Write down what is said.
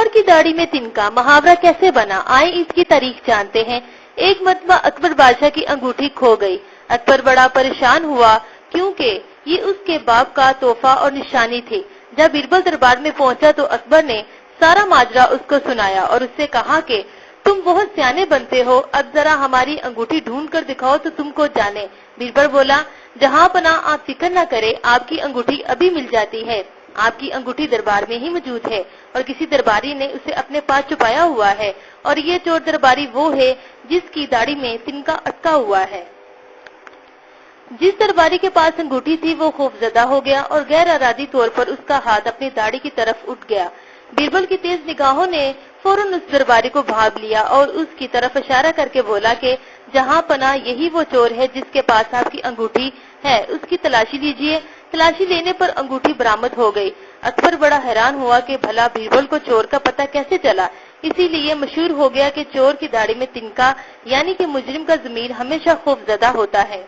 चोर की दाढ़ी में तिनका मुहावरा कैसे बना, आए इसकी तारीख जानते हैं। एक मरतबा अकबर बादशाह की अंगूठी खो गई। अकबर बड़ा परेशान हुआ क्योंकि ये उसके बाप का तोहफा और निशानी थी। जब बीरबल दरबार में पहुंचा तो अकबर ने सारा माजरा उसको सुनाया और उससे कहा कि तुम बहुत सियाने बनते हो, अब जरा हमारी अंगूठी ढूंढ कर दिखाओ तो तुमको जाने। बीरबल बोला, जहां पना आप फिक्र न करे, आपकी अंगूठी अभी मिल जाती है। आपकी अंगूठी दरबार में ही मौजूद है और किसी दरबारी ने उसे अपने पास छुपाया हुआ है, और ये चोर दरबारी वो है जिसकी दाढ़ी में तिनका अटका हुआ है। जिस दरबारी के पास अंगूठी थी वो खौफजदा हो गया और गैर इरादी तौर पर उसका हाथ अपनी दाढ़ी की तरफ उठ गया। बीरबल की तेज निगाहों ने फौरन उस दरबारी को भाग लिया और उसकी तरफ इशारा करके बोला कि जहां पना यही वो चोर है जिसके पास आपकी अंगूठी है, उसकी तलाशी लीजिए। तलाशी लेने पर अंगूठी बरामद हो गई। अकबर बड़ा हैरान हुआ कि भला बीरबल को चोर का पता कैसे चला। इसीलिए मशहूर हो गया कि चोर की दाढ़ी में तिनका यानी कि मुजरिम का ज़मीर हमेशा खौफजदा होता है।